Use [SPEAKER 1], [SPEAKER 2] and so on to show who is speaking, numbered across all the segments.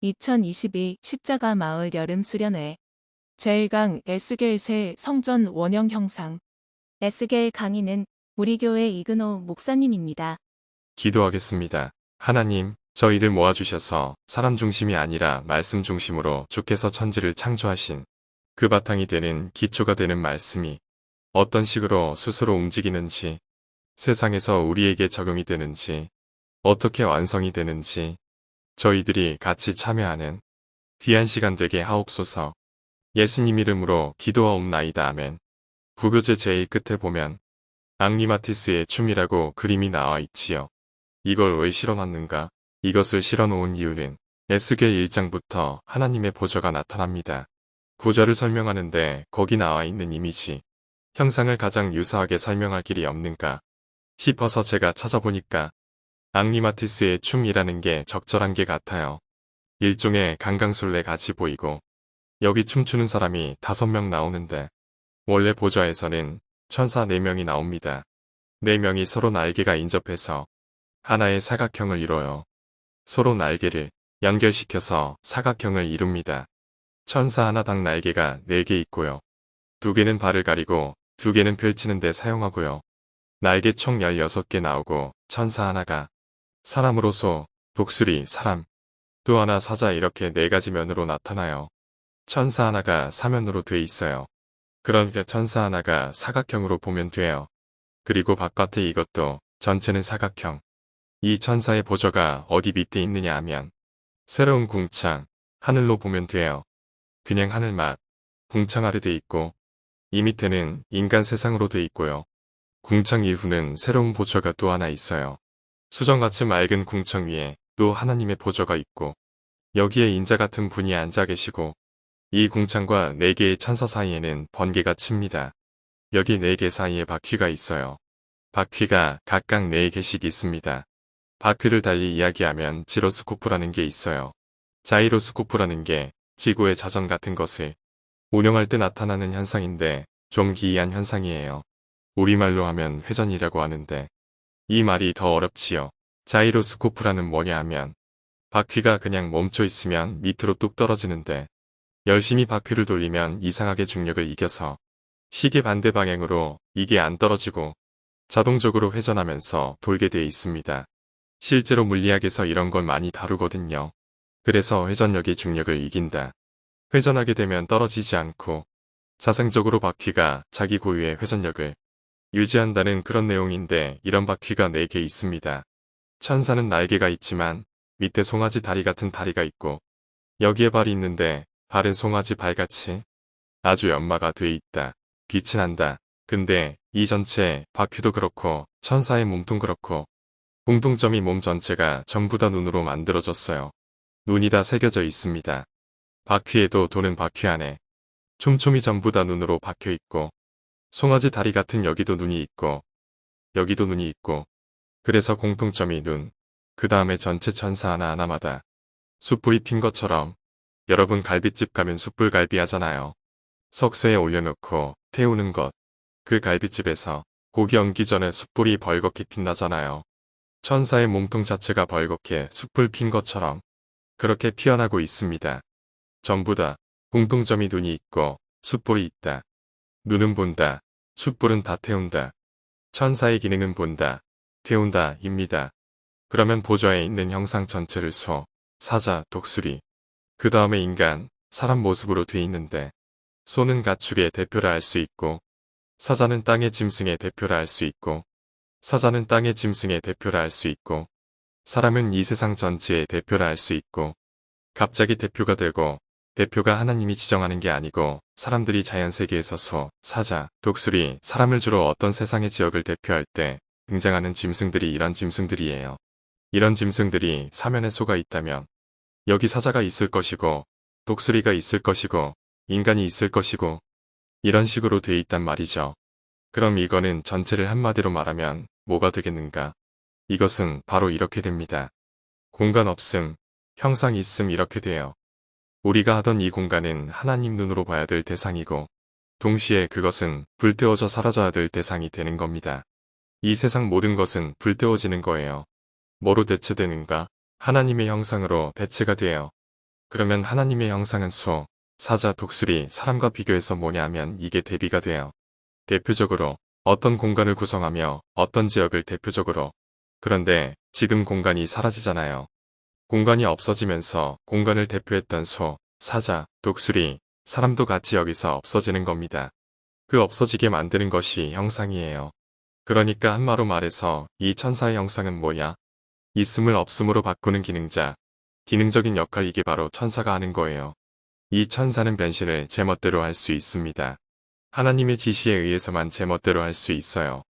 [SPEAKER 1] 2022 십자가 마을 여름 수련회 제1강 에스겔 새 성전 원형 형상. 에스겔 강의는 우리 교회 이근호 목사님입니다.
[SPEAKER 2] 기도하겠습니다. 하나님, 저희를 모아주셔서 사람 중심이 아니라 말씀 중심으로 주께서 천지를 창조하신 그 바탕이 되는 기초가 되는 말씀이 어떤 식으로 스스로 움직이는지, 세상에서 우리에게 적용이 되는지, 어떻게 완성이 되는지 저희들이 같이 참여하는 귀한 시간 되게 하옵소서. 예수님 이름으로 기도하옵나이다. 아멘. 부교재 제일 끝에 보면 앙리마티스의 춤이라고 그림이 나와 있지요. 이걸 왜 실어놨는가? 이것을 실어놓은 이유는 에스겔 1장부터 하나님의 보좌가 나타납니다. 보좌를 설명하는데 거기 나와 있는 이미지, 형상을 가장 유사하게 설명할 길이 없는가 싶어서 제가 찾아보니까 앙리마티스의 춤이라는 게 적절한 게 같아요. 일종의 강강술래 같이 보이고 여기 춤추는 사람이 5명 나오는데 원래 보좌에서는 천사 4명이 나옵니다. 4명이 서로 날개가 인접해서 하나의 사각형을 이뤄요. 서로 날개를 연결시켜서 사각형을 이룹니다. 천사 하나당 날개가 4개 있고요. 2개는 발을 가리고 2개는 펼치는 데 사용하고요. 날개 총 16개 나오고 천사 하나가 사람으로서 독수리, 사람, 또 하나 사자 이렇게 4가지 면으로 나타나요. 천사 하나가 사면으로 돼 있어요. 그러니까 천사 하나가 사각형으로 보면 돼요. 그리고 바깥에 이것도 전체는 사각형. 이 천사의 보좌가 어디 밑에 있느냐 하면 새로운 궁창, 하늘로 보면 돼요. 그냥 하늘만 궁창 아래 돼 있고 이 밑에는 인간 세상으로 돼 있고요. 궁창 이후는 새로운 보좌가 또 하나 있어요. 수정같이 맑은 궁창 위에 또 하나님의 보좌가 있고 여기에 인자 같은 분이 앉아 계시고 이 궁창과 4개의 천사 사이에는 번개가 칩니다. 여기 4개 사이에 바퀴가 있어요. 바퀴가 각각 4개씩 있습니다. 바퀴를 달리 이야기하면 지로스코프라는 게 있어요. 자이로스코프라는 게 지구의 자전 같은 것을 운영할 때 나타나는 현상인데 좀 기이한 현상이에요. 우리말로 하면 회전이라고 하는데 이 말이 더 어렵지요. 자이로스코프라는 뭐냐 하면 바퀴가 그냥 멈춰 있으면 밑으로 뚝 떨어지는데 열심히 바퀴를 돌리면 이상하게 중력을 이겨서 시계 반대 방향으로 이게 안 떨어지고 자동적으로 회전하면서 돌게 돼 있습니다. 실제로 물리학에서 이런 걸 많이 다루거든요. 그래서 회전력이 중력을 이긴다. 회전하게 되면 떨어지지 않고 자생적으로 바퀴가 자기 고유의 회전력을 유지한다는 그런 내용인데 이런 바퀴가 4개 있습니다. 천사는 날개가 있지만 밑에 송아지 다리 같은 다리가 있고 여기에 발이 있는데 발은 송아지 발같이 아주 연마가 돼 있다. 빛이 난다. 근데 이 전체 바퀴도 그렇고 천사의 몸도 그렇고 공통점이 몸 전체가 전부 다 눈으로 만들어졌어요. 눈이 다 새겨져 있습니다. 바퀴에도 도는 바퀴 안에 촘촘히 전부 다 눈으로 박혀 있고 송아지 다리 같은 여기도 눈이 있고 여기도 눈이 있고 그래서 공통점이 눈, 그 다음에 전체 천사 하나하나마다 숯불이 핀 것처럼 여러분 갈비집 가면 숯불갈비 하잖아요. 석쇠에 올려놓고 태우는 것. 그 갈비집에서 고기 얹기 전에 숯불이 벌겋게 빛나잖아요. 천사의 몸통 자체가 벌겋게 숯불 핀 것처럼 그렇게 피어나고 있습니다. 전부 다 공통점이 눈이 있고 숯불이 있다. 눈은 본다. 숯불은 다 태운다. 천사의 기능은 본다. 태운다 입니다. 그러면 보좌에 있는 형상 전체를 소, 사자, 독수리, 그 다음에 인간, 사람 모습으로 돼 있는데 소는 가축의 대표를 알 수 있고 사자는 땅의 짐승의 대표를 알 수 있고 사자는 땅의 짐승의 대표를 알 수 있고 사람은 이 세상 전체의 대표를 알 수 있고 갑자기 대표가 되고 대표가 하나님이 지정하는 게 아니고 사람들이 자연세계에서 소, 사자, 독수리, 사람을 주로 어떤 세상의 지역을 대표할 때 등장하는 짐승들이 이런 짐승들이에요. 이런 짐승들이 사면에 소가 있다면 여기 사자가 있을 것이고 독수리가 있을 것이고 인간이 있을 것이고 이런 식으로 돼 있단 말이죠. 그럼 이거는 전체를 한마디로 말하면 뭐가 되겠는가? 이것은 바로 이렇게 됩니다. 공간 없음, 형상 있음 이렇게 돼요. 우리가 하던 이 공간은 하나님 눈으로 봐야 될 대상이고 동시에 그것은 불태워져 사라져야 될 대상이 되는 겁니다. 이 세상 모든 것은 불태워지는 거예요. 뭐로 대체되는가? 하나님의 형상으로 대체가 돼요. 그러면 하나님의 형상은 소, 사자, 독수리, 사람과 비교해서 뭐냐 하면 이게 대비가 돼요. 대표적으로 어떤 공간을 구성하며 어떤 지역을 대표적으로. 그런데 지금 공간이 사라지잖아요. 공간이 없어지면서 공간을 대표했던 소, 사자, 독수리, 사람도 같이 여기서 없어지는 겁니다. 그 없어지게 만드는 것이 형상이에요. 그러니까 한마로 말해서 이 천사의 형상은 뭐야? 있음을 없음으로 바꾸는 기능자. 기능적인 역할 이게 바로 천사가 하는 거예요. 이 천사는 변신을 제멋대로 할 수 있습니다. 하나님의 지시에 의해서만 제멋대로 할 수 있어요.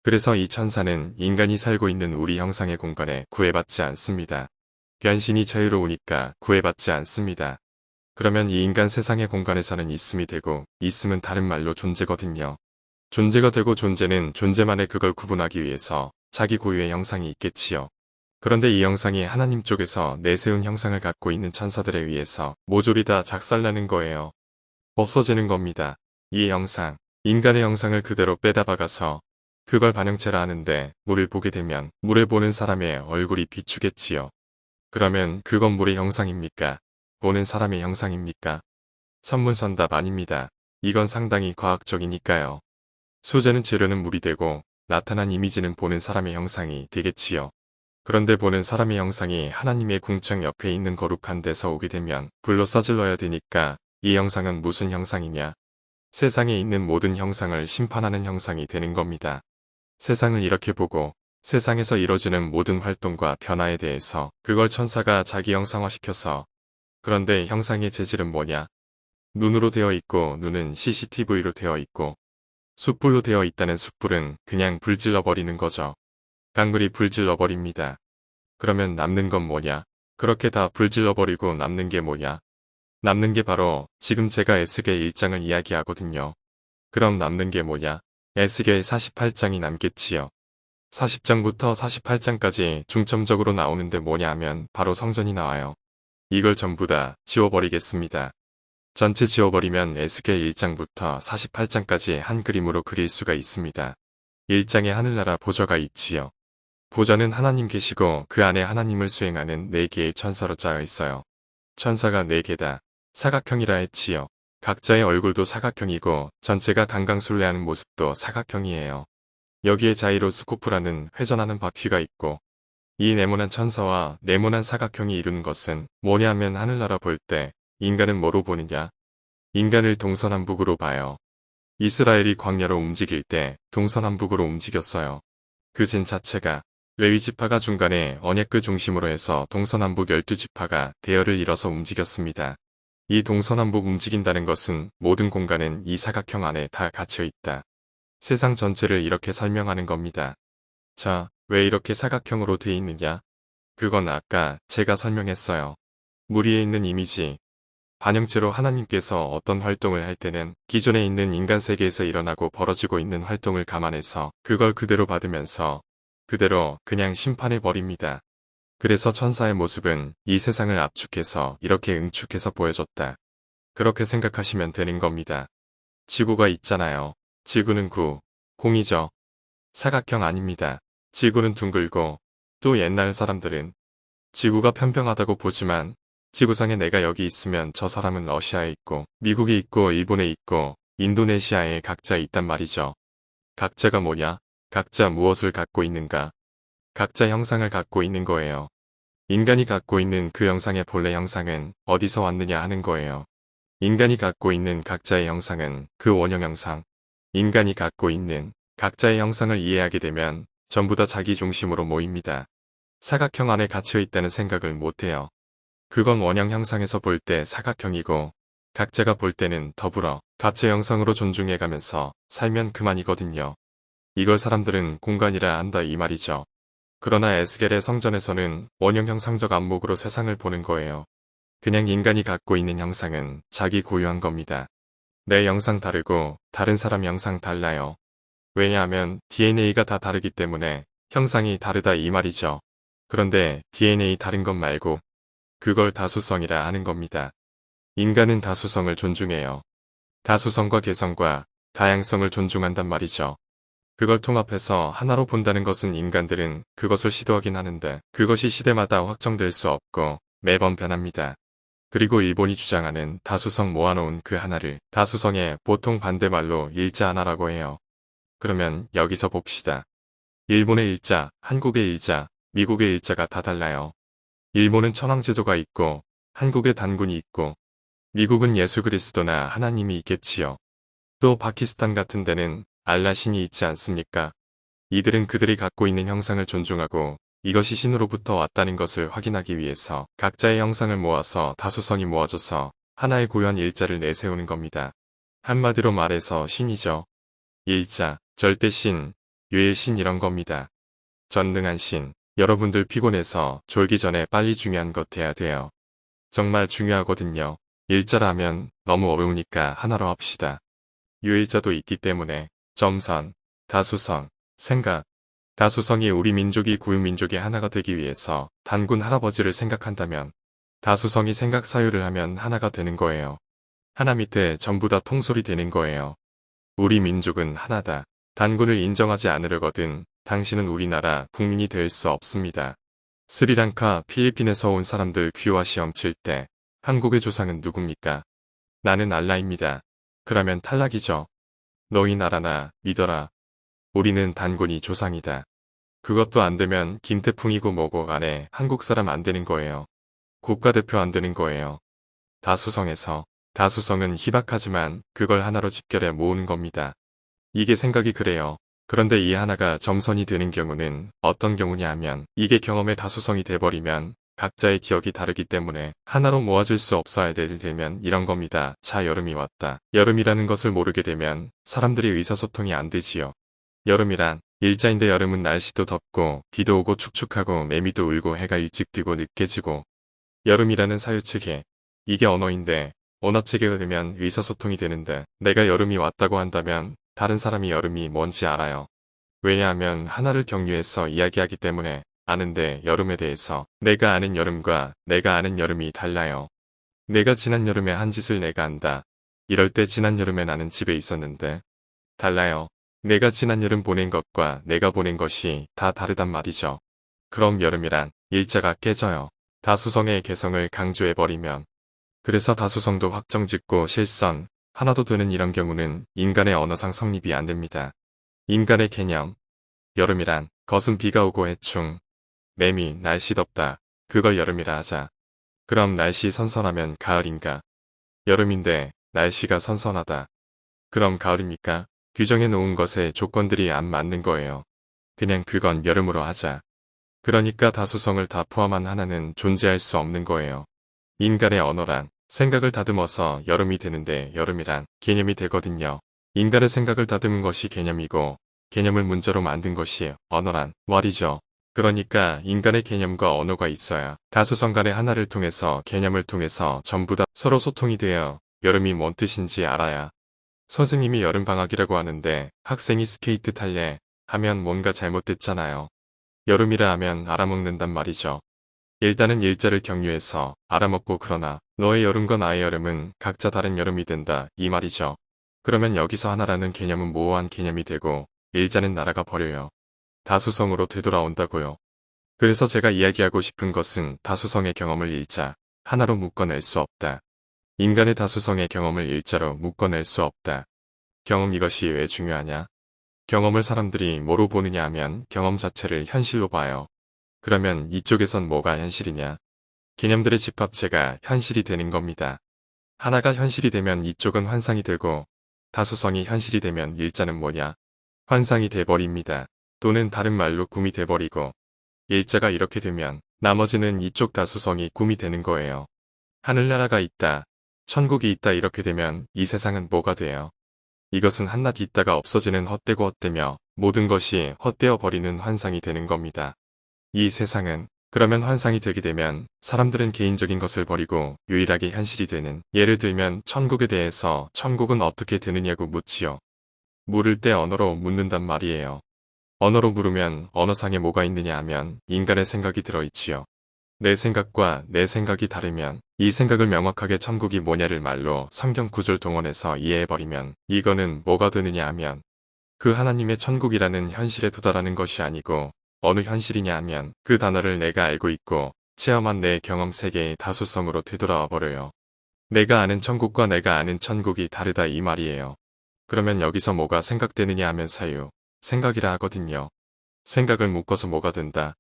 [SPEAKER 2] 그래서 이 천사는 인간이 살고 있는 우리 형상의 공간에 구애받지 않습니다. 변신이 자유로우니까 구애받지 않습니다. 그러면 이 인간 세상의 공간에서는 있음이 되고 있음은 다른 말로 존재거든요. 존재가 되고 존재는 존재만의 그걸 구분하기 위해서 자기 고유의 형상이 있겠지요. 그런데 이 형상이 하나님 쪽에서 내세운 형상을 갖고 있는 천사들에 의해서 모조리 다 작살나는 거예요. 없어지는 겁니다. 이 형상, 인간의 형상을 그대로 빼다 박아서 그걸 반영체라 하는데 물을 보게 되면 물에 보는 사람의 얼굴이 비추겠지요. 그러면 그건 물의 형상입니까? 보는 사람의 형상입니까? 선문선답 아닙니다. 이건 상당히 과학적이니까요. 소재는 재료는 물이 되고 나타난 이미지는 보는 사람의 형상이 되겠지요. 그런데 보는 사람의 형상이 하나님의 궁창 옆에 있는 거룩한 데서 오게 되면 불로 써질러야 되니까 이 형상은 무슨 형상이냐? 세상에 있는 모든 형상을 심판하는 형상이 되는 겁니다. 세상을 이렇게 보고 세상에서 이뤄지는 모든 활동과 변화에 대해서 그걸 천사가 자기 형상화시켜서 그런데 형상의 재질은 뭐냐? 눈으로 되어 있고 눈은 CCTV로 되어 있고 숯불로 되어 있다는 숯불은 그냥 불질러 버리는 거죠. 강물이 불질러 버립니다. 그러면 남는 건 뭐냐? 그렇게 다 불질러 버리고 남는 게 뭐냐? 남는 게 바로 지금 제가 에스겔 1장을 이야기하거든요. 그럼 남는 게 뭐냐? 에스겔 48장이 남겠지요. 40장부터 48장까지 중점적으로 나오는데 뭐냐 하면 바로 성전이 나와요. 이걸 전부 다 지워버리겠습니다. 전체 지워버리면 에스겔 1장부터 48장까지 한 그림으로 그릴 수가 있습니다. 1장에 하늘나라 보좌가 있지요. 보좌는 하나님 계시고 그 안에 하나님을 수행하는 4개의 천사로 짜여 있어요. 천사가 4개다. 사각형이라 했지요. 각자의 얼굴도 사각형이고 전체가 강강술래하는 모습도 사각형이에요. 여기에 자이로스코프라는 회전하는 바퀴가 있고 이 네모난 천사와 네모난 사각형이 이루는 것은 뭐냐 하면 하늘나라 볼 때 인간은 뭐로 보느냐? 인간을 동서남북으로 봐요. 이스라엘이 광야로 움직일 때 동서남북으로 움직였어요. 그 진 자체가 레위지파가 중간에 언약궤 중심으로 해서 동서남북 12지파가 대열을 이뤄서 움직였습니다. 이 동서남북 움직인다는 것은 모든 공간은 이 사각형 안에 다 갇혀 있다. 세상 전체를 이렇게 설명하는 겁니다. 자, 왜 이렇게 사각형으로 돼 있느냐? 그건 아까 제가 설명했어요. 물 위에 있는 이미지, 반영체로 하나님께서 어떤 활동을 할 때는 기존에 있는 인간 세계에서 일어나고 벌어지고 있는 활동을 감안해서 그걸 그대로 받으면서 그대로 그냥 심판해 버립니다. 그래서 천사의 모습은 이 세상을 압축해서 이렇게 응축해서 보여줬다. 그렇게 생각하시면 되는 겁니다. 지구가 있잖아요. 지구는 공이죠. 사각형 아닙니다. 지구는 둥글고 또 옛날 사람들은 지구가 평평하다고 보지만 지구상에 내가 여기 있으면 저 사람은 러시아에 있고 미국에 있고 일본에 있고 인도네시아에 각자 있단 말이죠. 각자가 뭐냐? 각자 무엇을 갖고 있는가? 각자 형상을 갖고 있는 거예요. 인간이 갖고 있는 그 형상의 본래 형상은 어디서 왔느냐 하는 거예요. 인간이 갖고 있는 각자의 형상은 그 원형 형상. 인간이 갖고 있는 각자의 형상을 이해하게 되면 전부 다 자기 중심으로 모입니다. 사각형 안에 갇혀 있다는 생각을 못해요. 그건 원형 형상에서 볼 때 사각형이고 각자가 볼 때는 더불어 가치 형상으로 존중해가면서 살면 그만이거든요. 이걸 사람들은 공간이라 한다 이 말이죠. 그러나 에스겔의 성전에서는 원형 형상적 안목으로 세상을 보는 거예요. 그냥 인간이 갖고 있는 형상은 자기 고유한 겁니다. 내 형상 다르고 다른 사람 형상 달라요. 왜냐하면 DNA가 다 다르기 때문에 형상이 다르다 이 말이죠. 그런데 DNA 다른 것 말고 그걸 다수성이라 하는 겁니다. 인간은 다수성을 존중해요. 다수성과 개성과 다양성을 존중한단 말이죠. 그걸 통합해서 하나로 본다는 것은 인간들은 그것을 시도하긴 하는데 그것이 시대마다 확정될 수 없고 매번 변합니다. 그리고 일본이 주장하는 다수성 모아놓은 그 하나를 다수성의 보통 반대말로 일자 하나라고 해요. 그러면 여기서 봅시다. 일본의 일자, 한국의 일자, 미국의 일자가 다 달라요. 일본은 천황제도가 있고 한국의 단군이 있고 미국은 예수 그리스도나 하나님이 있겠지요. 또 파키스탄 같은 데는 알라 신이 있지 않습니까? 이들은 그들이 갖고 있는 형상을 존중하고 이것이 신으로부터 왔다는 것을 확인하기 위해서 각자의 형상을 모아서 다수성이 모아져서 하나의 고유한 일자를 내세우는 겁니다. 한마디로 말해서 신이죠. 일자, 절대신, 유일신 이런 겁니다. 전능한 신, 여러분들 피곤해서 졸기 전에 빨리 중요한 것 해야 돼요. 정말 중요하거든요. 일자라면 너무 어려우니까 하나로 합시다. 유일자도 있기 때문에 점선, 다수성, 생각. 다수성이 우리 민족이 고유민족이 하나가 되기 위해서 단군 할아버지를 생각한다면 다수성이 생각 사유를 하면 하나가 되는 거예요. 하나 밑에 전부 다 통솔이 되는 거예요. 우리 민족은 하나다. 단군을 인정하지 않으려거든 당신은 우리나라 국민이 될 수 없습니다. 스리랑카, 필리핀에서 온 사람들 귀화 시험 칠 때 한국의 조상은 누굽니까? 나는 알라입니다. 그러면 탈락이죠. 너희 나라나 믿어라. 우리는 단군이 조상이다. 그것도 안 되면 김태풍이고 뭐고 간에 한국 사람 안 되는 거예요. 국가대표 안 되는 거예요. 다수성에서 다수성은 희박하지만 그걸 하나로 집결해 모으는 겁니다. 이게 생각이 그래요. 그런데 이 하나가 점선이 되는 경우는 어떤 경우냐 하면 이게 경험의 다수성이 돼버리면 각자의 기억이 다르기 때문에 하나로 모아질 수 없어야 되면 이런 겁니다. 자, 여름이 왔다. 여름이라는 것을 모르게 되면 사람들이 의사소통이 안 되지요. 여름이란 일자인데 여름은 날씨도 덥고 비도 오고 축축하고 매미도 울고 해가 일찍 뜨고 늦게 지고 여름이라는 사유측에 이게 언어인데 언어체계가 되면 의사소통이 되는데 내가 여름이 왔다고 한다면 다른 사람이 여름이 뭔지 알아요. 왜냐하면 하나를 경유해서 이야기하기 때문에 아는데 여름에 대해서 내가 아는 여름과 내가 아는 여름이 달라요. 내가 지난 여름에 한 짓을 내가 안다. 이럴 때 지난 여름에 나는 집에 있었는데 달라요. 내가 지난 여름 보낸 것과 내가 보낸 것이 다 다르단 말이죠. 그럼 여름이란 일자가 깨져요. 다수성의 개성을 강조해버리면. 그래서 다수성도 확정짓고 실선, 하나도 되는 이런 경우는 인간의 언어상 성립이 안 됩니다. 인간의 개념. 여름이란 것은 비가 오고 해충, 매미, 날씨 덥다. 그걸 여름이라 하자. 그럼 날씨 선선하면 가을인가? 여름인데 날씨가 선선하다. 그럼 가을입니까? 규정해 놓은 것에 조건들이 안 맞는 거예요. 그냥 그건 여름으로 하자. 그러니까 다수성을 다 포함한 하나는 존재할 수 없는 거예요. 인간의 언어란 생각을 다듬어서 여름이 되는데 여름이란 개념이 되거든요. 인간의 생각을 다듬은 것이 개념이고 개념을 문자로 만든 것이 언어란 말이죠. 그러니까 인간의 개념과 언어가 있어야 다수성 간의 하나를 통해서 개념을 통해서 전부 다 서로 소통이 되어 여름이 뭔 뜻인지 알아야. 선생님이 여름방학이라고 하는데 학생이 스케이트 탈래 하면 뭔가 잘못됐잖아요. 여름이라 하면 알아먹는단 말이죠. 일단은 일자를 경유해서 알아먹고 그러나 너의 여름과 나의 여름은 각자 다른 여름이 된다 이 말이죠. 그러면 여기서 하나라는 개념은 모호한 개념이 되고 일자는 날아가 버려요. 다수성으로 되돌아온다고요. 그래서 제가 이야기하고 싶은 것은 다수성의 경험을 일자, 하나로 묶어낼 수 없다. 인간의 다수성의 경험을 일자로 묶어낼 수 없다. 경험 이것이 왜 중요하냐? 경험을 사람들이 뭐로 보느냐 하면 경험 자체를 현실로 봐요. 그러면 이쪽에선 뭐가 현실이냐? 개념들의 집합체가 현실이 되는 겁니다. 하나가 현실이 되면 이쪽은 환상이 되고 다수성이 현실이 되면 일자는 뭐냐? 환상이 돼버립니다. 또는 다른 말로 꿈이 돼버리고 일자가 이렇게 되면 나머지는 이쪽 다수성이 꿈이 되는 거예요. 하늘나라가 있다. 천국이 있다 이렇게 되면 이 세상은 뭐가 돼요? 이것은 한낱 있다가 없어지는 헛되고 헛되며 모든 것이 헛되어 버리는 환상이 되는 겁니다. 이 세상은 그러면 환상이 되게 되면 사람들은 개인적인 것을 버리고 유일하게 현실이 되는 예를 들면 천국에 대해서 천국은 어떻게 되느냐고 묻지요. 물을 때 언어로 묻는단 말이에요. 언어로 물으면 언어상에 뭐가 있느냐 하면 인간의 생각이 들어있지요. 내 생각과 내 생각이 다르면 이 생각을 명확하게 천국이 뭐냐를 말로 성경 구절 동원해서 이해해버리면 이거는 뭐가 되느냐 하면 그 하나님의 천국이라는 현실에 도달하는 것이 아니고 어느 현실이냐 하면 그 단어를 내가 알고 있고 체험한 내 경험 세계의 다수성으로 되돌아와 버려요. 내가 아는 천국과 내가 아는 천국이 다르다 이 말이에요. 그러면 여기서 뭐가 생각되느냐 하면 사유, 생각이라 하거든요. 생각을 묶어서 뭐가 된다.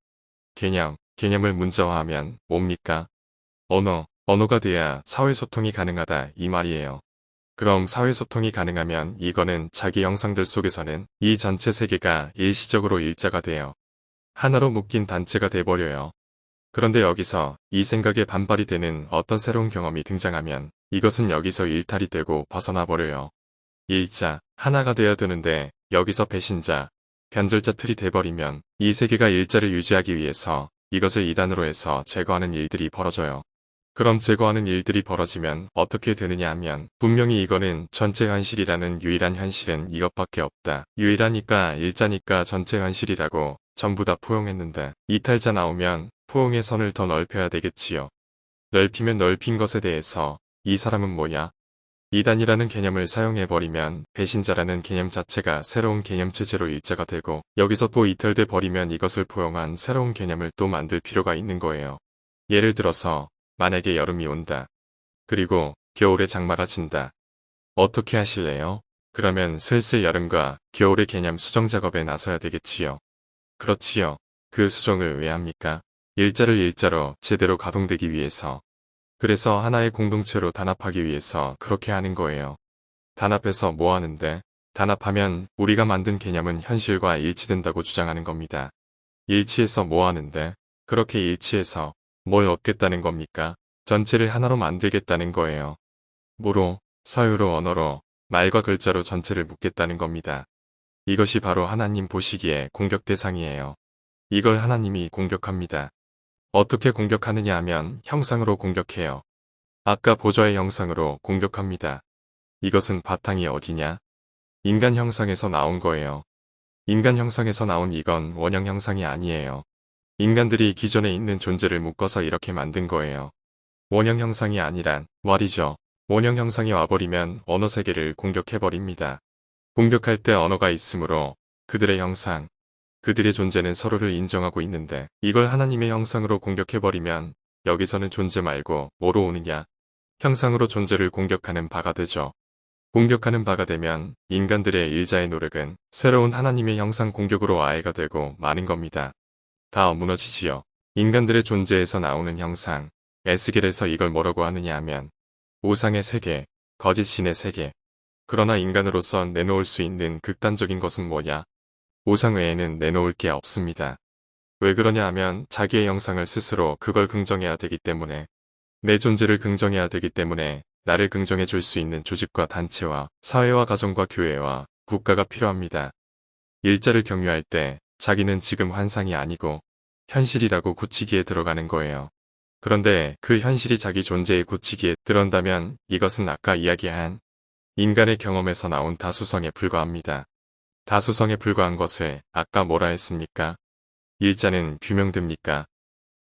[SPEAKER 2] 개념을 문자화하면 뭡니까? 언어가 돼야 사회소통이 가능하다 이 말이에요. 그럼 사회소통이 가능하면 이거는 자기 영상들 속에서는 이 전체 세계가 일시적으로 일자가 돼요. 하나로 묶인 단체가 돼버려요. 그런데 여기서 이 생각에 반발이 되는 어떤 새로운 경험이 등장하면 이것은 여기서 일탈이 되고 벗어나 버려요. 일자, 하나가 돼야 되는데 여기서 배신자, 변절자 틀이 돼버리면 이 세계가 일자를 유지하기 위해서 이것을 이단으로 해서 제거하는 일들이 벌어져요. 그럼 제거하는 일들이 벌어지면 어떻게 되느냐 하면 분명히 이거는 전체 현실이라는 유일한 현실은 이것밖에 없다. 유일하니까 일자니까 전체 현실이라고 전부 다 포용했는데 이탈자 나오면 포용의 선을 더 넓혀야 되겠지요. 넓히면 넓힌 것에 대해서 이 사람은 뭐냐? 이단이라는 개념을 사용해버리면 배신자라는 개념 자체가 새로운 개념 체제로 일자가 되고 여기서 또 이탈돼 버리면 이것을 포용한 새로운 개념을 또 만들 필요가 있는 거예요. 예를 들어서 만약에 여름이 온다. 그리고 겨울에 장마가 진다. 어떻게 하실래요? 그러면 슬슬 여름과 겨울의 개념 수정 작업에 나서야 되겠지요. 그렇지요. 그 수정을 왜 합니까? 일자를 일자로 제대로 가동되기 위해서. 그래서 하나의 공동체로 단합하기 위해서 그렇게 하는 거예요. 단합해서 뭐 하는데? 단합하면 우리가 만든 개념은 현실과 일치된다고 주장하는 겁니다. 일치해서 뭐 하는데? 그렇게 일치해서 뭘 얻겠다는 겁니까? 전체를 하나로 만들겠다는 거예요. 무로, 사유로, 언어로, 말과 글자로 전체를 묶겠다는 겁니다. 이것이 바로 하나님 보시기에 공격 대상이에요. 이걸 하나님이 공격합니다. 어떻게 공격하느냐 하면 형상으로 공격해요. 아까 보좌의 형상으로 공격합니다. 이것은 바탕이 어디냐? 인간 형상에서 나온 거예요. 인간 형상에서 나온 이건 원형 형상이 아니에요. 인간들이 기존에 있는 존재를 묶어서 이렇게 만든 거예요. 원형 형상이 아니란 말이죠. 원형 형상이 와버리면 언어 세계를 공격해버립니다. 공격할 때 언어가 있으므로 그들의 형상, 그들의 존재는 서로를 인정하고 있는데 이걸 하나님의 형상으로 공격해버리면 여기서는 존재 말고 뭐로 오느냐? 형상으로 존재를 공격하는 바가 되죠. 공격하는 바가 되면 인간들의 일자의 노력은 새로운 하나님의 형상 공격으로 아해가 되고 마는 겁니다. 다 무너지지요. 인간들의 존재에서 나오는 형상, 에스겔에서 이걸 뭐라고 하느냐 하면 우상의 세계, 거짓 신의 세계. 그러나 인간으로서 내놓을 수 있는 극단적인 것은 뭐냐? 우상 외에는 내놓을 게 없습니다. 왜 그러냐 하면 자기의 형상을 스스로 그걸 긍정해야 되기 때문에 내 존재를 긍정해야 되기 때문에 나를 긍정해 줄 수 있는 조직과 단체와 사회와 가정과 교회와 국가가 필요합니다. 일자를 경유할 때 자기는 지금 환상이 아니고 현실이라고 굳히기에 들어가는 거예요. 그런데 그 현실이 자기 존재에 굳히기에 들어간다면 이것은 아까 이야기한 인간의 경험에서 나온 다수성에 불과합니다. 다수성에 불과한 것을 아까 뭐라 했습니까? 일자는 규명됩니까?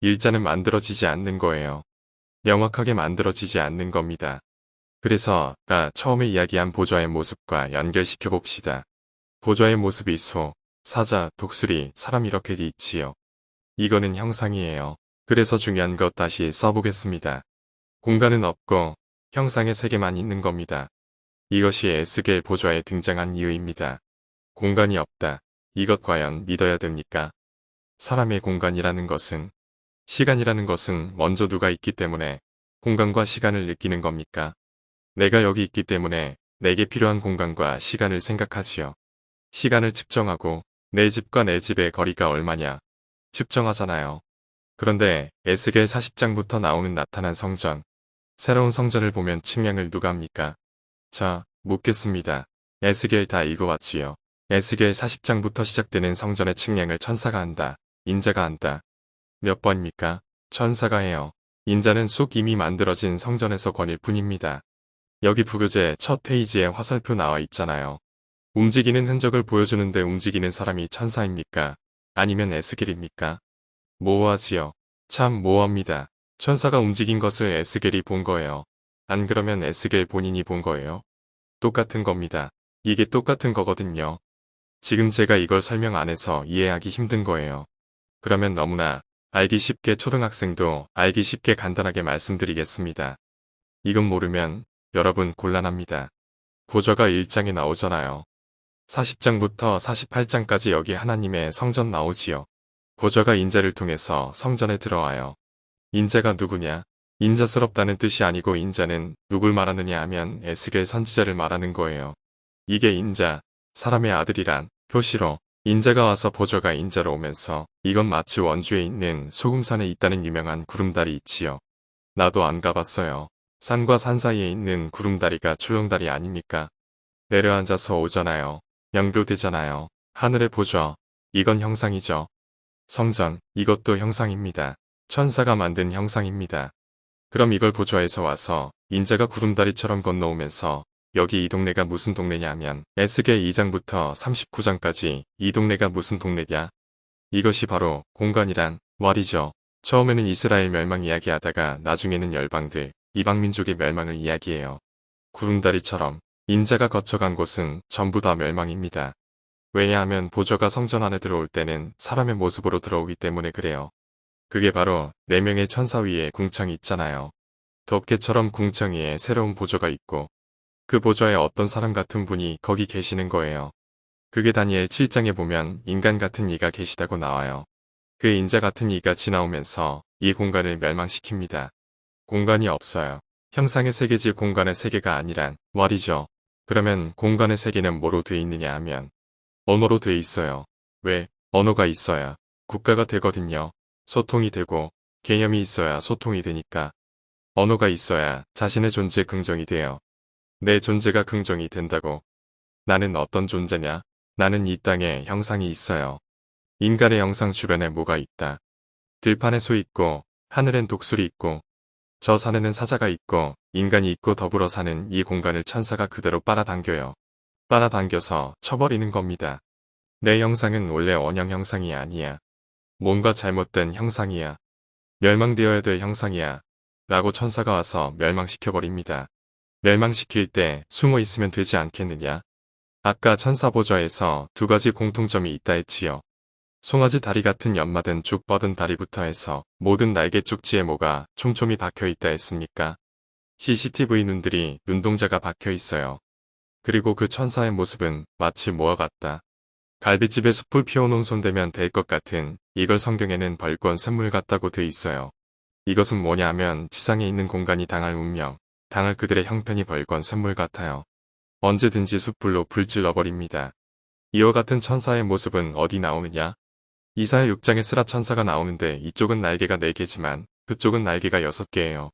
[SPEAKER 2] 일자는 만들어지지 않는 거예요. 명확하게 만들어지지 않는 겁니다. 그래서 아까 처음에 이야기한 보좌의 모습과 연결시켜 봅시다. 보좌의 모습이 소, 사자, 독수리, 사람 이렇게 돼 있지요. 이거는 형상이에요. 그래서 중요한 것 다시 써보겠습니다. 공간은 없고 형상의 세계만 있는 겁니다. 이것이 에스겔 보좌에 등장한 이유입니다. 공간이 없다. 이것 과연 믿어야 됩니까? 사람의 공간이라는 것은 시간이라는 것은 먼저 누가 있기 때문에 공간과 시간을 느끼는 겁니까? 내가 여기 있기 때문에 내게 필요한 공간과 시간을 생각하지요. 시간을 측정하고 내 집과 내 집의 거리가 얼마냐 측정하잖아요. 그런데 에스겔 40장부터 나오는 나타난 성전, 새로운 성전을 보면 측량을 누가 합니까? 자, 묻겠습니다. 에스겔 다 읽어왔지요. 에스겔 40장부터 시작되는 성전의 측량을 천사가 한다. 인자가 한다. 몇 번입니까? 천사가 해요. 인자는 쑥 이미 만들어진 성전에서 권일 뿐입니다. 여기 부교재 첫 페이지에 화살표 나와 있잖아요. 움직이는 흔적을 보여주는데 움직이는 사람이 천사입니까? 아니면 에스겔입니까? 모호하지요. 참 모호합니다. 천사가 움직인 것을 에스겔이 본 거예요. 안 그러면 에스겔 본인이 본 거예요? 똑같은 겁니다. 이게 똑같은 거거든요. 지금 제가 이걸 설명 안 해서 이해하기 힘든 거예요. 그러면 너무나 알기 쉽게 초등학생도 알기 쉽게 간단하게 말씀드리겠습니다. 이건 모르면 여러분 곤란합니다. 보좌가 1장에 나오잖아요. 40장부터 48장까지 여기 하나님의 성전 나오지요. 보좌가 인자를 통해서 성전에 들어와요. 인자가 누구냐? 인자스럽다는 뜻이 아니고 인자는 누굴 말하느냐 하면 에스겔 선지자를 말하는 거예요. 이게 인자, 사람의 아들이란 표시로 인자가 와서 보좌가 인자로 오면서 이건 마치 원주에 있는 소금산에 있다는 유명한 구름다리 있지요. 나도 안 가봤어요. 산과 산 사이에 있는 구름다리가 출렁다리 아닙니까? 내려앉아서 오잖아요. 연결되잖아요. 하늘의 보좌, 이건 형상이죠. 성전, 이것도 형상입니다. 천사가 만든 형상입니다. 그럼 이걸 보좌에서 와서 인자가 구름다리처럼 건너오면서 여기 이 동네가 무슨 동네냐 하면 에스겔 2장부터 39장까지 이 동네가 무슨 동네냐? 이것이 바로 공간이란 말이죠. 처음에는 이스라엘 멸망 이야기하다가 나중에는 열방들, 이방민족의 멸망을 이야기해요. 구름다리처럼 인자가 거쳐간 곳은 전부 다 멸망입니다. 왜냐하면 보좌가 성전 안에 들어올 때는 사람의 모습으로 들어오기 때문에 그래요. 그게 바로 4명의 천사 위에 궁창이 있잖아요. 덮개처럼 궁창 위에 새로운 보좌가 있고 그 보좌에 어떤 사람 같은 분이 거기 계시는 거예요. 그게 다니엘 7장에 보면 인간 같은 이가 계시다고 나와요. 그 인자 같은 이가 지나오면서 이 공간을 멸망시킵니다. 공간이 없어요. 형상의 세계지 공간의 세계가 아니란 말이죠. 그러면 공간의 세계는 뭐로 돼 있느냐 하면 언어로 돼 있어요. 왜? 언어가 있어야 국가가 되거든요. 소통이 되고 개념이 있어야 소통이 되니까 언어가 있어야 자신의 존재 긍정이 돼요. 내 존재가 긍정이 된다고. 나는 어떤 존재냐? 나는 이 땅에 형상이 있어요. 인간의 형상 주변에 뭐가 있다. 들판에 소 있고 하늘엔 독수리 있고 저 산에는 사자가 있고 인간이 있고 더불어 사는 이 공간을 천사가 그대로 빨아당겨요. 빨아당겨서 쳐버리는 겁니다. 내 형상은 원래 원형 형상이 아니야. 뭔가 잘못된 형상이야. 멸망되어야 될 형상이야. 라고 천사가 와서 멸망시켜버립니다. 멸망시킬 때 숨어 있으면 되지 않겠느냐? 아까 천사 보좌에서 2가지 공통점이 있다 했지요. 송아지 다리 같은 연마든 쭉 뻗은 다리부터 해서 모든 날개 쪽지에 뭐가 촘촘히 박혀 있다 했습니까? CCTV 눈들이 눈동자가 박혀 있어요. 그리고 그 천사의 모습은 마치 뭐와 같다. 갈비집에 숯불 피워놓은 손대면 될 것 같은 이걸 성경에는 벌권 샘물 같다고 돼 있어요. 이것은 뭐냐 하면 지상에 있는 공간이 당할 운명, 당할 그들의 형편이 벌권 샘물 같아요. 언제든지 숯불로 불질러버립니다. 이와 같은 천사의 모습은 어디 나오느냐? 이사야 6장에 스라 천사가 나오는데 이쪽은 날개가 4개지만 그쪽은 날개가 6개예요.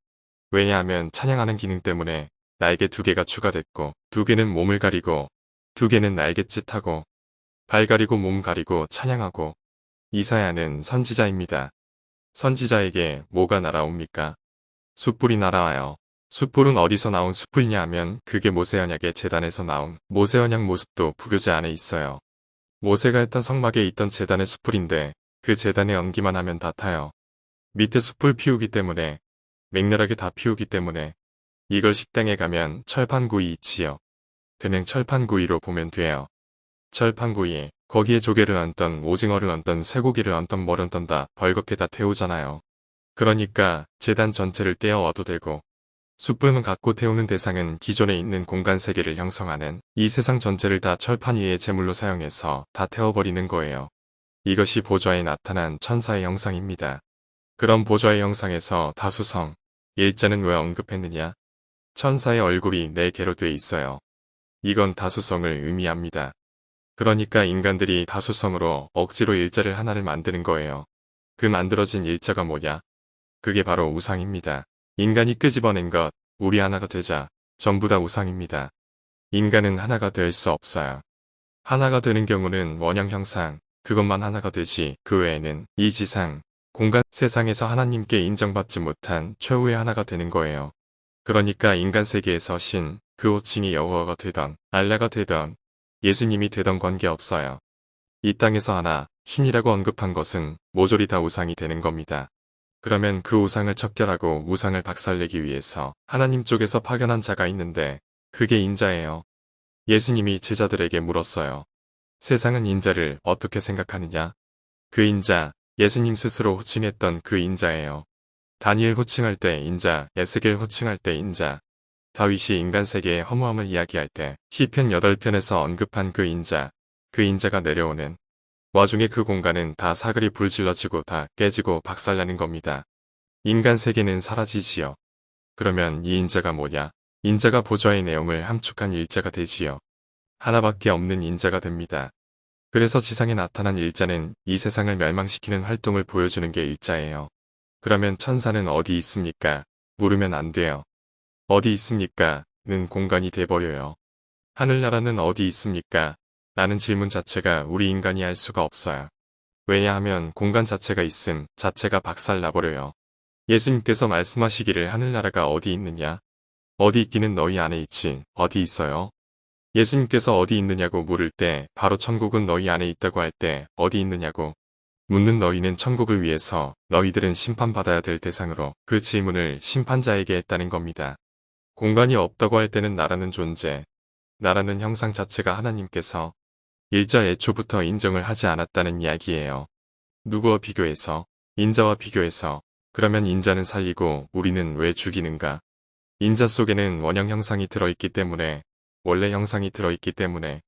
[SPEAKER 2] 왜냐하면 찬양하는 기능 때문에 날개 2개가 추가됐고 2개는 몸을 가리고 2개는 날갯짓하고 발 가리고 몸 가리고 찬양하고 이사야는 선지자입니다. 선지자에게 뭐가 날아옵니까? 숯불이 날아와요. 숯불은 어디서 나온 숯불이냐 하면 그게 모세 언약의 제단에서 나온 모세 언약 모습도 부교재 안에 있어요. 모세가 했던 성막에 있던 제단의 숯불인데 그 제단에 얹기만 하면 다 타요. 밑에 숯불 피우기 때문에 맹렬하게 다 피우기 때문에 이걸 식당에 가면 철판구이 있지요. 그냥 철판구이로 보면 돼요. 철판구이에 거기에 조개를 얹던 오징어를 얹던 쇠고기를 얹던 뭘 얹던 다 벌겋게 다 태우잖아요. 그러니까 제단 전체를 떼어와도 되고 숯불만 갖고 태우는 대상은 기존에 있는 공간 세계를 형성하는 이 세상 전체를 다 철판 위에 제물로 사용해서 다 태워버리는 거예요. 이것이 보좌에 나타난 천사의 형상입니다. 그럼 보좌의 형상에서 다수성, 일자는 왜 언급했느냐? 천사의 얼굴이 4개로 돼 있어요. 이건 다수성을 의미합니다. 그러니까 인간들이 다수성으로 억지로 일자를 하나를 만드는 거예요. 그 만들어진 일자가 뭐냐? 그게 바로 우상입니다. 인간이 끄집어낸 것, 우리 하나가 되자, 전부 다 우상입니다. 인간은 하나가 될 수 없어요. 하나가 되는 경우는 원형 형상, 그것만 하나가 되지 그 외에는 이 지상, 공간, 세상에서 하나님께 인정받지 못한 최후의 하나가 되는 거예요. 그러니까 인간 세계에서 신, 그 호칭이 여호와가 되던, 알라가 되던, 예수님이 되던 관계없어요. 이 땅에서 하나, 신이라고 언급한 것은 모조리 다 우상이 되는 겁니다. 그러면 그 우상을 척결하고 우상을 박살내기 위해서 하나님 쪽에서 파견한 자가 있는데 그게 인자예요. 예수님이 제자들에게 물었어요. 세상은 인자를 어떻게 생각하느냐? 그 인자, 예수님 스스로 호칭했던 그 인자예요. 다니엘 호칭할 때 인자, 에스겔 호칭할 때 인자, 다윗이 인간 세계의 허무함을 이야기할 때 시편 8편에서 언급한 그 인자가 내려오는 와중에 그 공간은 다 사글이 불질러지고 다 깨지고 박살나는 겁니다. 인간 세계는 사라지지요. 그러면 이 인자가 뭐냐? 인자가 보좌의 내용을 함축한 일자가 되지요. 하나밖에 없는 인자가 됩니다. 그래서 지상에 나타난 일자는 이 세상을 멸망시키는 활동을 보여주는 게 일자예요. 그러면 천사는 어디 있습니까? 물으면 안 돼요. 어디 있습니까? 는 공간이 돼버려요. 하늘나라는 어디 있습니까? 라는 질문 자체가 우리 인간이 할 수가 없어요. 왜냐하면 공간 자체가 있음 자체가 박살나버려요. 예수님께서 말씀하시기를 하늘나라가 어디 있느냐? 어디 있기는 너희 안에 있지. 어디 있어요? 예수님께서 어디 있느냐고 물을 때 바로 천국은 너희 안에 있다고 할 때 어디 있느냐고 묻는 너희는 천국을 위해서 너희들은 심판받아야 될 대상으로 그 질문을 심판자에게 했다는 겁니다. 공간이 없다고 할 때는 나라는 존재, 나라는 형상 자체가 하나님께서 일자 애초부터 인정을 하지 않았다는 이야기예요. 누구와 비교해서? 인자와 비교해서. 그러면 인자는 살리고 우리는 왜 죽이는가? 인자 속에는 원형 형상이 들어있기 때문에 원래 형상이 들어있기 때문에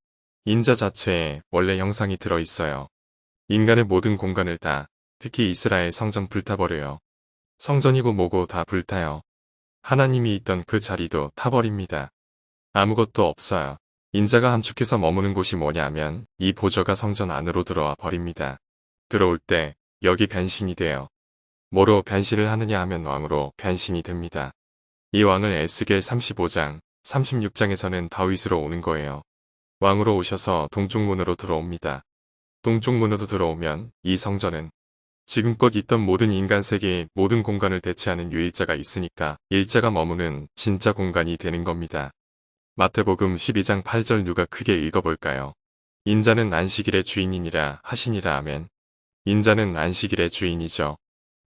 [SPEAKER 2] 인자 자체에 원래 형상이 들어있어요. 인간의 모든 공간을 다 특히 이스라엘 성전 불타버려요. 성전이고 뭐고 다 불타요. 하나님이 있던 그 자리도 타버립니다. 아무것도 없어요. 인자가 함축해서 머무는 곳이 뭐냐면 이 보좌가 성전 안으로 들어와 버립니다. 들어올 때 여기 변신이 돼요. 뭐로 변신을 하느냐 하면 왕으로 변신이 됩니다. 이 왕을 에스겔 35장, 36장에서는 다윗으로 오는 거예요. 왕으로 오셔서 동쪽문으로 들어옵니다. 동쪽문으로 들어오면 이 성전은 지금껏 있던 모든 인간 세계의 모든 공간을 대체하는 유일자가 있으니까 일자가 머무는 진짜 공간이 되는 겁니다. 마태복음 12장 8절 누가 크게 읽어볼까요? 인자는 안식일의 주인이니라 하시니라 아멘. 인자는 안식일의 주인이죠.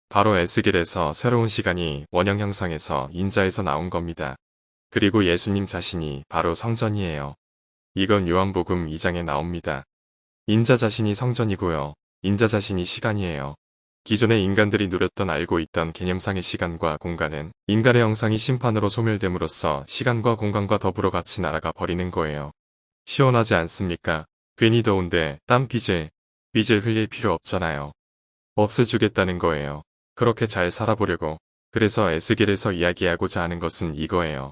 [SPEAKER 2] 바로 에스겔에서 새로운 시간이 원형 형상에서 인자에서 나온 겁니다. 그리고 예수님 자신이 바로 성전이에요. 이건 요한복음 2장에 나옵니다. 인자 자신이 성전이고요. 인자 자신이 시간이에요. 기존의 인간들이 누렸던 알고 있던 개념상의 시간과 공간은 인간의 형상이 심판으로 소멸됨으로써 시간과 공간과 더불어 같이 날아가 버리는 거예요. 시원하지 않습니까? 괜히 더운데 땀 빚을 흘릴 필요 없잖아요. 없애주겠다는 거예요. 그렇게 잘 살아보려고. 그래서 에스겔에서 이야기하고자 하는 것은 이거예요.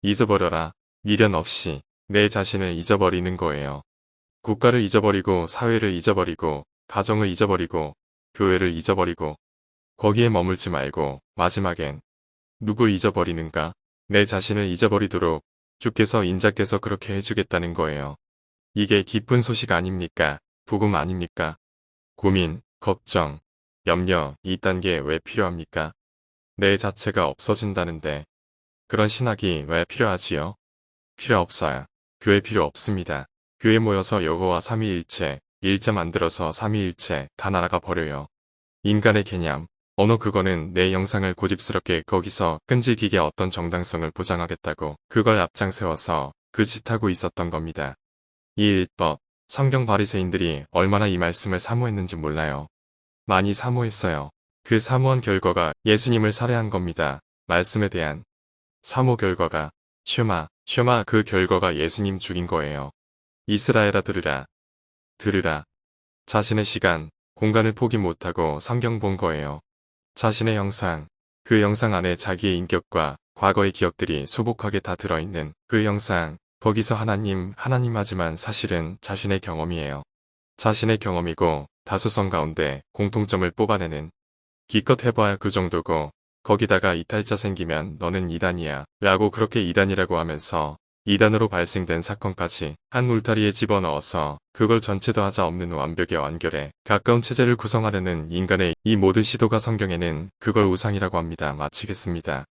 [SPEAKER 2] 잊어버려라. 미련 없이 내 자신을 잊어버리는 거예요. 국가를 잊어버리고 사회를 잊어버리고 가정을 잊어버리고 교회를 잊어버리고 거기에 머물지 말고 마지막엔 누굴 잊어버리는가? 내 자신을 잊어버리도록 주께서 인자께서 그렇게 해주겠다는 거예요. 이게 기쁜 소식 아닙니까? 복음 아닙니까? 고민, 걱정, 염려 이딴 게 왜 필요합니까? 내 자체가 없어진다는데 그런 신학이 왜 필요하지요? 필요 없어요. 교회 필요 없습니다. 교회 모여서 여호와 삼위일체, 일자 만들어서 삼위일체 다 날아가 버려요. 인간의 개념, 언어 그거는 내 영상을 고집스럽게 거기서 끈질기게 어떤 정당성을 보장하겠다고 그걸 앞장 세워서 그 짓 하고 있었던 겁니다. 이 율법, 성경 바리새인들이 얼마나 이 말씀을 사모했는지 몰라요. 많이 사모했어요. 그 사모한 결과가 예수님을 살해한 겁니다. 말씀에 대한 사모 결과가 슈마 그 결과가 예수님 죽인 거예요. 이스라엘아 들으라. 들으라. 자신의 시간, 공간을 포기 못하고 성경 본 거예요. 자신의 영상, 그 영상 안에 자기의 인격과 과거의 기억들이 소복하게 다 들어있는 그 영상, 거기서 하나님 하지만 사실은 자신의 경험이에요. 자신의 경험이고 다수성 가운데 공통점을 뽑아내는 기껏 해봐야 그 정도고 거기다가 이탈자 생기면 너는 이단이야 라고 그렇게 이단이라고 하면서 이단으로 발생된 사건까지 한 울타리에 집어넣어서 그걸 전체도 하자 없는 완벽의 완결에 가까운 체제를 구성하려는 인간의 이 모든 시도가 성경에는 그걸 우상이라고 합니다. 마치겠습니다.